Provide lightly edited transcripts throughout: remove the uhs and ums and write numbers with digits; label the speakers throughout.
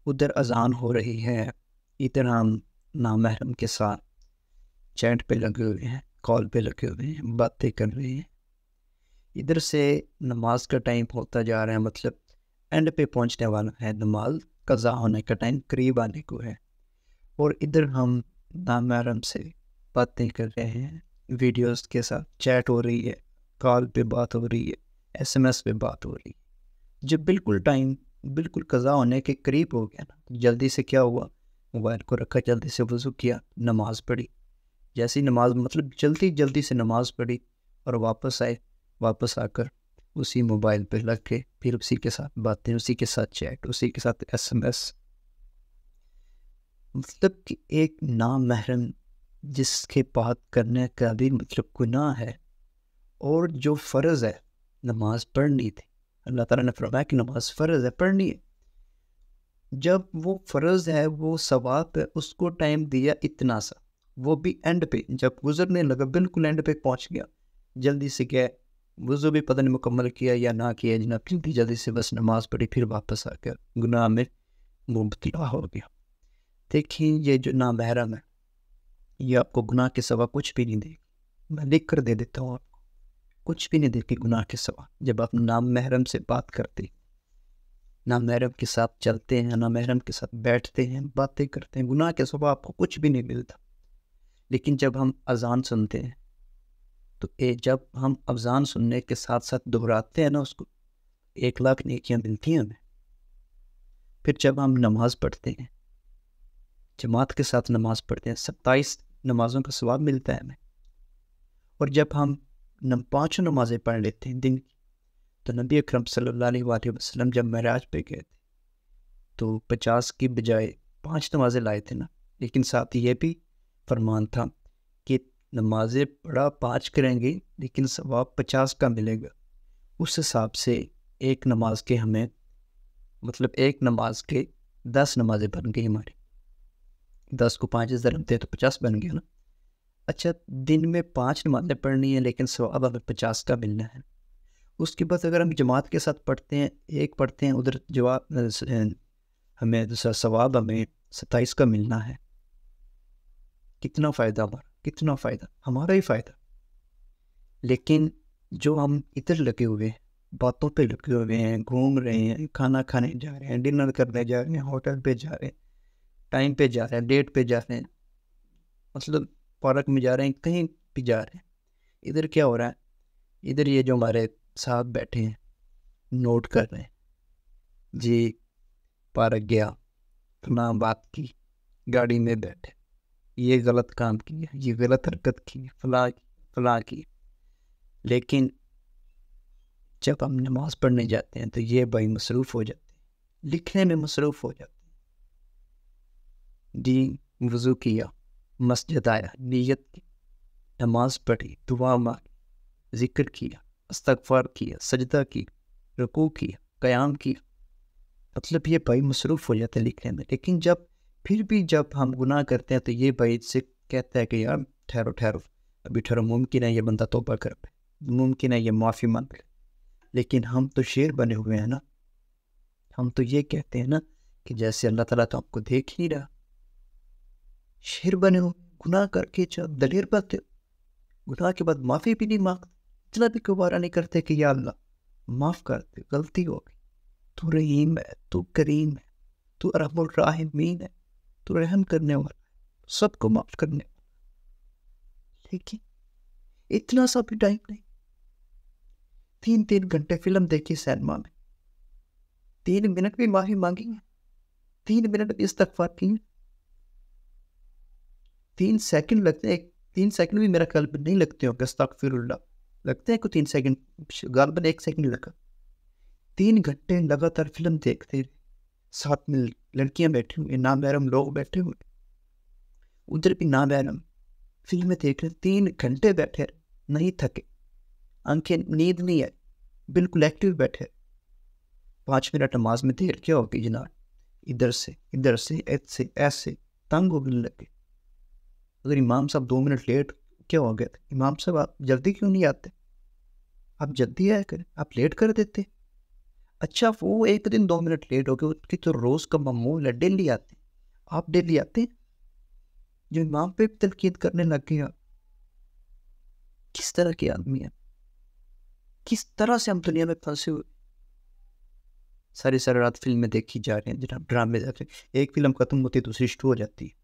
Speaker 1: ادھر اذان ہو رہی ہے، ادھر ہم نامحرم کے ساتھ چیٹ پہ لگے ہوئے ہیں، کال پہ لگے ہوئے ہیں، باتیں کر رہے ہیں۔ ادھر سے نماز کا ٹائم ہوتا جا رہا ہے، مطلب اینڈ پہ پہنچنے والا ہے، نماز قضا ہونے کا ٹائم قریب آنے کو ہے، اور ادھر ہم نامحرم سے باتیں کر رہے ہیں، ویڈیوز کے ساتھ چیٹ ہو رہی ہے، کال پہ بات ہو رہی ہے، ایس ایم ایس پہ بات ہو رہی ہے۔ جب بالکل ٹائم بالکل قضا ہونے کے قریب ہو گیا نا، جلدی سے کیا ہوا، موبائل کو رکھا، جلدی سے وضو کیا، نماز پڑھی۔ جیسی نماز مطلب جلدی سے نماز پڑھی اور واپس آئے، واپس آ کر اسی موبائل پہ لگ کے پھر اسی کے ساتھ باتیں، اسی کے ساتھ چیٹ، اسی کے ساتھ ایس ایم ایس۔ مطلب کہ ایک نامحرم جس کے بات کرنے کا بھی مطلب گناہ ہے، اور جو فرض ہے نماز پڑھنی تھی، اللہ تعالیٰ نے فرمایا کہ نماز فرض ہے، پڑھنی ہے۔ جب وہ فرض ہے، وہ ثواب ہے، اس کو ٹائم دیا اتنا سا، وہ بھی اینڈ پہ، جب گزرنے لگا بالکل اینڈ پہ پہنچ گیا، جلدی سے گیا، وضو بھی پتہ نہیں مکمل کیا یا نہ کیا جناب، جلدی سے بس نماز پڑھی، پھر واپس آ کر گناہ میں مبتلا ہو گیا۔ دیکھیں یہ جو نامحرم ہے، یہ آپ کو گناہ کے سوا کچھ بھی نہیں دے گی، میں لکھ کر دے دیتا ہوں آپ کو، کچھ بھی نہیں دے گی گناہ کے سوا۔ جب آپ نامحرم سے بات کرتے، نامحرم کے ساتھ چلتے ہیں، نامحرم کے ساتھ بیٹھتے ہیں، باتیں کرتے ہیں، گناہ کے سوا آپ کو کچھ بھی نہیں ملتا۔ لیکن جب ہم اذان سنتے ہیں تو جب ہم اذان سننے کے ساتھ ساتھ دہراتے ہیں نا اس کو، 1,00,000 نیکیاں ملتی ہیں ہمیں۔ پھر جب ہم نماز پڑھتے ہیں، جماعت کے ساتھ نماز پڑھتے ہیں، 27 نمازوں کا ثواب ملتا ہے ہمیں۔ اور جب ہم 5 نمازیں پڑھ لیتے ہیں دن کی، تو نبی اکرم صلی اللہ علیہ وآلہ وسلم جب معراج پہ گئے تھے تو 50 کی بجائے 5 نمازیں لائے تھے نا، لیکن ساتھ یہ بھی فرمان تھا کہ نمازیں پڑھا 5 کریں گے لیکن ثواب 50 کا ملے گا۔ اس حساب سے ایک نماز کے ہمیں مطلب ایک نماز کے 10 نمازیں بن گئی ہماری، 10 کو 5 ضرب دے تو 50 بن گیا نا۔ اچھا، دن میں 5 نمازیں پڑھنی ہیں لیکن ثواب ہمیں 50 کا ملنا ہے۔ اس کے بعد اگر ہم جماعت کے ساتھ پڑھتے ہیں، ایک پڑھتے ہیں، ادھر جواب ہمیں دوسرا ثواب ہمیں 27 کا ملنا ہے۔ کتنا فائدہ ہمارا، کتنا فائدہ، ہمارا ہی فائدہ۔ لیکن جو ہم ادھر لگے ہوئے ہیں، باتوں پہ لگے ہوئے ہیں، گھوم رہے ہیں، کھانا کھانے جا رہے ہیں، ڈنر کرنے جا رہے ہیں، ہوٹل پہ جا رہے ہیں، ٹائم پہ جا رہے ہیں، ڈیٹ پہ جا رہے ہیں، مطلب پارک میں جا رہے ہیں، کہیں بھی جا رہے ہیں، ادھر کیا ہو رہا ہے؟ ادھر یہ جو ہمارے ساتھ بیٹھے ہیں نوٹ کر رہے ہیں، جی پارک گیا، فلاں بات کی، گاڑی میں بیٹھے، یہ غلط کام کیا، یہ غلط حرکت کی، فلاں کی۔ لیکن جب ہم نماز پڑھنے جاتے ہیں تو یہ بھائی مصروف ہو جاتے ہیں، لکھنے میں مصروف ہو جاتے ہیں۔ جی وضو کیا، مسجد آیا، نیت کی، نماز پڑھی، دعا مانگی، ذکر کیا، استغفار کیا، سجدہ کیا، رکوع کیا، قیام کیا، مطلب یہ بھائی مصروف ہو جاتے ہیں لکھنے میں۔ لیکن پھر بھی جب ہم گناہ کرتے ہیں تو یہ بھائی سے کہتا ہے کہ یار ٹھہرو ابھی ٹھہرو، ممکن ہے یہ بندہ توبہ کر پائے، ممکن ہے یہ معافی مانگ لے۔ لیکن ہم تو شیر بنے ہوئے ہیں نا، ہم تو یہ کہتے ہیں نا کہ جیسے اللہ تعالیٰ تو آپ کو دیکھ نہیں رہا، شیر بنے ہو، گناہ کر کے دلیر بنتے ہو، گناہ کے بعد معافی بھی نہیں مانگتے، اتنا بھی گوارہ نہیں کرتے کہ یا اللہ معاف کر دے، غلطی ہو گئی، تو رحیم ہے، تو کریم ہے، تو ارحم الراحمین ہے، تو رحم کرنے والا ہے، سب کو معاف کرنے والا۔ لیکن اتنا سا بھی ٹائم نہیں، 3 گھنٹے فلم دیکھی سینما میں، 3 منٹ بھی معافی مانگی ہے، 3 منٹ بھی استغفار کی ہے، 3 سیکنڈ لگتے ہیں، 3 سیکنڈ بھی میرا خیال نہیں لگتے ہوں کہ استغفر اللہ لگتے ہیں کو 3 سیکنڈ، غالباً 1 سیکنڈ لگا۔ 3 گھنٹے لگاتار فلم دیکھتے، ساتھ میں لڑکیاں بیٹھی ہوئی، نامحرم لوگ بیٹھے ہوئے، ادھر بھی نامحرم فلمیں دیکھ رہے، 3 گھنٹے بیٹھے، نہیں تھکے، آنکھیں نیند نہیں آئی، بالکل ایکٹیو بیٹھے۔ 5 منٹ نماز میں دیر کیا ہوگی جناب، ادھر سے ایسے تنگ ہونے لگے۔ اگر امام صاحب 2 منٹ لیٹ کیا ہو گیا تھا، امام صاحب آپ جلدی کیوں نہیں آتے، آپ جلدی آیا کریں، آپ لیٹ کر دیتے، اچھا وہ ایک دن 2 منٹ لیٹ ہو گئے، اس کی تو روز کا معمول ہے، ڈیلی آتے ہیں. آپ ڈیلی آتے ہیں جو امام پہ تنقید کرنے لگ گیا. کس طرح کے آدمی ہیں، کس طرح سے ہم دنیا میں پھنسے ہوئے. ساری رات فلمیں دیکھی جا رہی ہیں جناب، ڈرامے دیکھ رہے ہیں. ایک فلم ختم ہوتی ہے دوسری شروع ہو جاتی ہے.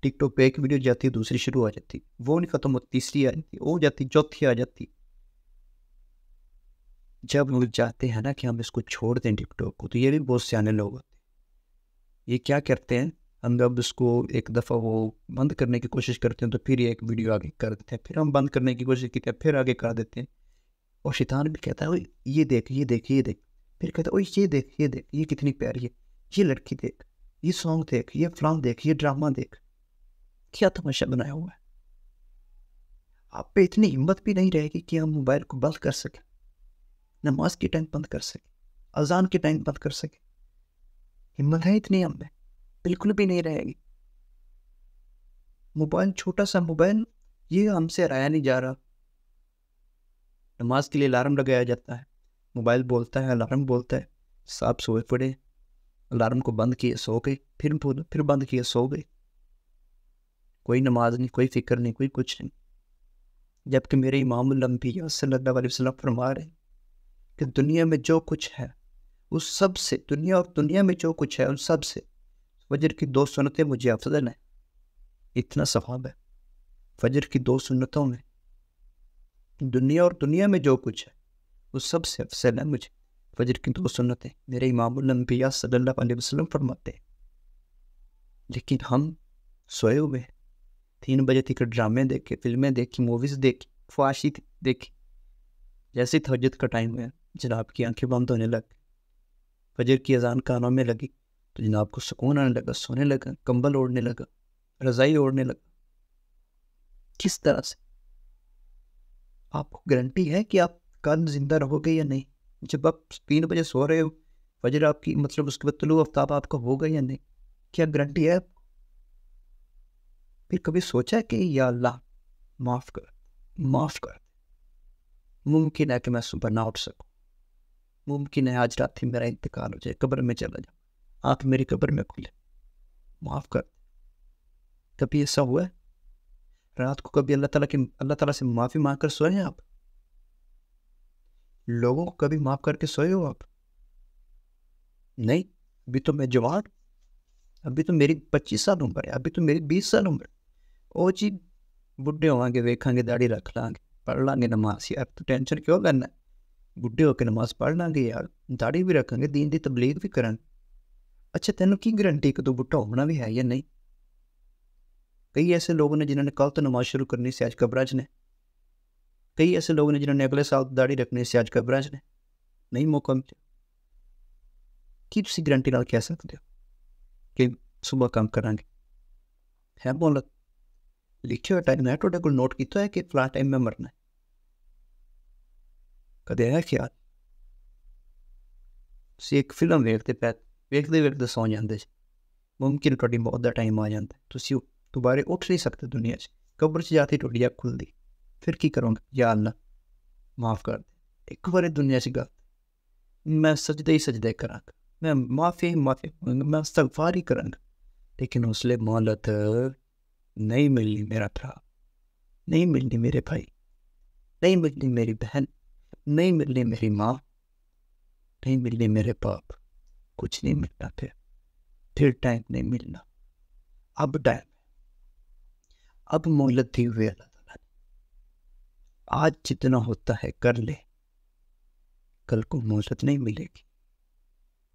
Speaker 1: ٹک ٹاک پہ ایک ویڈیو جاتی ہے دوسری شروع ہو جاتی ہے. وہ نہیں ختم ہوتی، تیسری آ جاتی، وہ جاتی، چوتھی آ جاتی. جب لوگ چاہتے ہیں نا کہ ہم اس کو چھوڑ دیں ٹک ٹاک کو، تو یہ بھی بہت سیانے لوگ ہوتے ہیں. یہ کیا کرتے ہیں، ہم جب اس کو ایک دفعہ وہ بند کرنے کی کوشش کرتے ہیں تو پھر ایک ویڈیو آگے کر دیتے ہیں، پھر ہم بند کرنے کی کوشش کرتے ہیں، پھر آگے کر دیتے ہیں. اور شیطان بھی کہتا ہے اوئے یہ دیکھ یہ دیکھ یہ دیکھ، پھر کہتا ہے اوئے یہ دیکھ یہ دیکھ، یہ کتنی پیاری ہے، یہ لڑکی دیکھ، یہ سانگ دیکھ، یہ فلان دیکھ، یہ ڈرامہ دیکھ. کیا تماشا بنایا ہوا ہے. آپ پہ اتنی ہمت بھی نہیں رہے گی کہ ہم موبائل کو بند کر سکیں، نماز کے ٹائم بند کر سکیں، اذان کے ٹائم بند کر سکیں. ہمت ہے اتنی ہم میں؟ بالکل بھی نہیں رہے گی. موبائل، چھوٹا سا موبائل، یہ ہم سے ہرایا نہیں جا رہا. نماز کے لیے الارم لگایا جاتا ہے، موبائل بولتا ہے، الارم بولتا ہے، صاحب سوئے پڑے، الارم کو بند کیے سو گئے، پھر بند کیے سو گئے. کوئی نماز نہیں، کوئی فکر نہیں، کوئی کچھ نہیں. جبکہ میرے امام الانبیاء صلی اللہ علیہ وسلم فرما رہے ہیں کہ دنیا میں جو کچھ ہے اس سب سے، دنیا اور دنیا میں جو کچھ ہے ان سب سے فجر کی 2 سنتیں مجھے افضل ہیں. اتنا ثواب ہے فجر کی 2 سنتوں میں. دنیا اور دنیا میں جو کچھ ہے وہ سب سے افضل ہے مجھے فجر کی 2 سنتیں. میرے امام الانبیاء صلی اللہ علیہ وسلم فرماتے ہیں. لیکن ہم سوئے ہوئے ہیں، 3 بجے تک ڈرامے دیکھے، فلمیں دیکھی، موویز دیکھی، فحاشی دیکھی. جیسے تہجد کا ٹائم ہے جناب کی آنکھیں بند ہونے لگ، فجر کی اذان کانوں میں لگی تو جناب کو سکون آنے لگا، سونے لگا، کمبل اوڑھنے لگا، رضائی اوڑھنے لگا. کس طرح سے؟ آپ کو گارنٹی ہے کہ آپ کل زندہ رہو گے یا نہیں؟ جب آپ 3 بجے سو رہے ہو، فجر آپ کی مطلب اس کے بعد طلوع آفتاب آپ کا ہوگا یا نہیں؟ کیا گارنٹی ہے آپ کو؟ پھر کبھی سوچا ہے کہ یا اللہ معاف کر، معاف کر. ممکن ہے کہ میں صبح نہ اٹھ سکوں، ممکن ہے آج رات ہی میرا انتقال ہو جائے، قبر میں چلا جاؤں، آنکھ میری قبر میں کھلے، معاف کر. کبھی ایسا ہوا ہے رات کو کبھی اللہ تعالیٰ سے معافی مانگ کر سوئے ہیں آپ؟ لوگوں کو کبھی معاف کر کے سوئے ہو آپ؟ نہیں. ابھی تو میں جوان، ابھی تو میری 25 سال عمر ہے، ابھی تو میری 20 سال عمر ہے. او جی بڈھے ہوں گے، ویکھاں گے، داڑھی رکھ لیں گے، پڑھ لیں گے نماز. یار تو ٹینشن کیوں کرنا ہے؟ بڈھے ہو کے نماز پڑھ لیں گے یار، داڑھی بھی رکھیں گے، دین دی تبلیغ بھی کریں گے. اچھا تینوں کی گارنٹی کہ تو بڈھا ہونا بھی ہے یا نہیں؟ کئی ایسے لوگوں نے جنہوں نے کل تو نماز شروع کرنی سے آج قبرج نے، کئی ایسے لوگوں نے جنہوں نے اگلے سال داڑھی رکھنی سے آج قبرج نے نہیں موقع ملے. کسی گارنٹی نال کہہ سکتے ہو کہ صبح کام کریں گے؟ ہے مہلت، لکھے ہوئے ٹائم ہے ٹوٹے کو نوٹ کیتا ہے کہ فلاں ٹائم میں مرنا ہے؟ کدے ہے خیال؟ تسی ایک فلم ویکھتے سو جاندے جی، ممکن تھوڑی موت دا ٹائم آ جاتا ہے، تسی دوبارے اٹھ نہیں سکتے دنیا سے، قبر سے جاتی ٹوٹی اکھ کھل دی. پھر کی کروں گا؟ یا اللہ معاف کر دے، ایک بار دنیا سے گل میں سجدے ہی سجدے کراں گا، میں معافی مانگا، میں استغفار ہی کراں گا. لیکن اس لیے مہلت نہیں ملنی میرا بھرا، نہیں ملنی میرے بھائی، نہیں ملنی میری بہن، نہیں ملنی میری ماں، نہیں ملنی میرے باپ. کچھ نہیں ملنا. پھر ٹائم نہیں ملنا. اب ٹائم، اب مہلت دی ہوئے اللہ تعالیٰ نے. آج جتنا ہوتا ہے کر لے، کل کو مہلت نہیں ملے گی.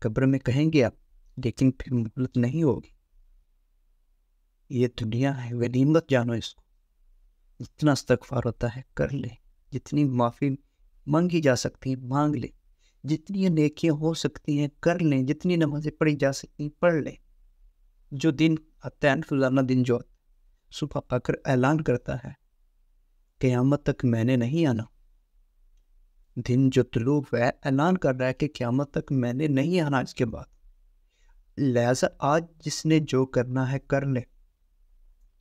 Speaker 1: قبر میں کہیں گے آپ، لیکن پھر مہلت نہیں ہوگی. یہ دنیا ہے، غنیمت جانو اس کو. جتنا استغفار ہوتا ہے کر لے، جتنی معافی مانگی جا سکتی ہے مانگ لے، جتنی نیکیاں ہو سکتی ہیں کر لیں، جتنی نمازیں پڑھی جا سکتی ہیں پڑھ لیں. جو دن آتا ہے روزانہ دن جو صبح آ کر اعلان کرتا ہے قیامت تک میں نے نہیں آنا، دن جو طلوع ہے اعلان کر رہا ہے کہ قیامت تک میں نے نہیں آنا اس کے بعد. لہذا آج جس نے جو کرنا ہے کر لے،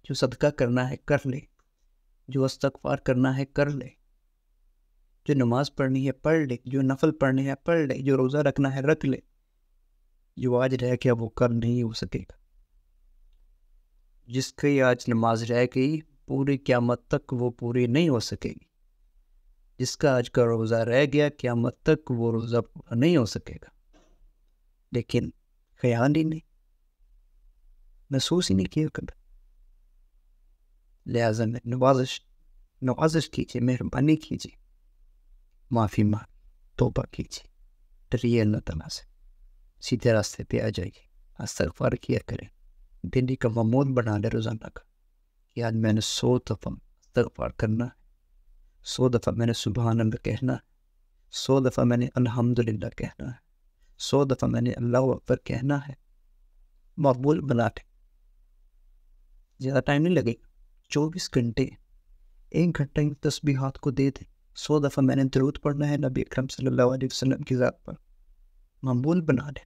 Speaker 1: جو صدقہ کرنا ہے کر لے، جو استغفار کرنا ہے کر لے. جو نماز پڑھنی ہے پڑھ لے، جو نفل پڑھنے ہے پڑھ لے، جو روزہ رکھنا ہے رکھ لے. جو آج رہ گیا وہ کل نہیں ہو سکے گا. جس کی آج نماز رہ گئی پوری قیامت تک وہ پوری نہیں ہو سکے گی. جس کا آج کا روزہ رہ گیا قیامت تک وہ روزہ پورا نہیں ہو سکے گا. لیکن خیال ہی نہیں، محسوس ہی نہیں کیا کبھی. لہٰذا میں نوازش کیجیے، مہربانی کیجیے، معافی مانگ، توبہ کیجیے، ڈریے اللہ تعالیٰ سے، سیدھے راستے پہ آ جائیے، استغفار کیا کریں. دلی کا معمول بنا لے روزانہ کا کہ آج میں نے 100 دفعہ استغفار کرنا ہے، 100 دفعہ میں نے سبحان اللہ کہنا ہے، 100 دفعہ میں نے الحمدللہ کہنا ہے، 100 دفعہ میں نے اللہ اکبر کہنا ہے. معمول بنا لیں، زیادہ ٹائم نہیں لگے گا. 24 گھنٹے 1 گھنٹہ ان تسبیحات کو دے دیں. 100 دفعہ میں نے درود پڑھنا ہے نبی اکرم صلی اللہ علیہ وسلم کی ذات پر. معمول بنا لیں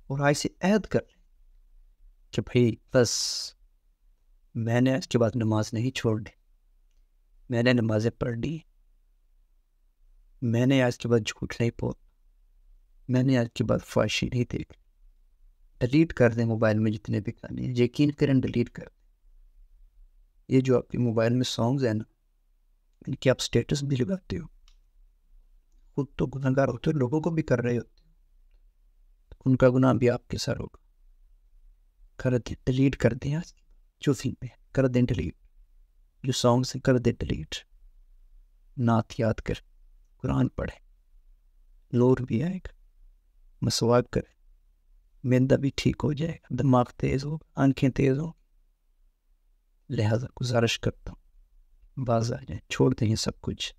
Speaker 1: اور آج سے عہد کر لیں کہ بھائی بس میں نے اس کے بعد نماز نہیں چھوڑنی، میں نے نمازیں پڑھنی، میں نے آج کے بعد جھوٹ نہیں بولنا، میں نے آج کے بعد فحاشی نہیں دیکھنی. ڈیلیٹ کر دیں موبائل میں جتنے بھی گانے ہیں، یقین کریں ڈیلیٹ کر دیں. یہ جو آپ کے موبائل میں سانگز ہیں نا، ان کی آپ سٹیٹس بھی لگاتے ہو، خود تو گناہ گار ہوتے ہو، لوگوں کو بھی کر رہے ہوتے ہو، ان کا گناہ بھی آپ کے سر ہوگا. کر دیں، ڈیلیٹ کر دیں. آج جو فلمیں کر دیں ڈیلیٹ، جو سانگس ہیں کر دیں ڈیلیٹ. نعت یاد کر، قرآن پڑھیں، نور بھی آئے گا. مسواک کریں، معدہ بھی ٹھیک ہو جائے گا، دماغ تیز ہوگا، آنکھیں تیز ہوں. لہٰذا گزارش کرتا ہوں باز آ جائیں، چھوڑ دیں یہ سب کچھ،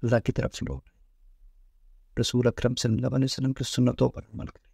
Speaker 1: اللہ کی طرف سے لوٹ رسول اکرم صلی اللہ علیہ وسلم کی سنتوں پر عمل کریں.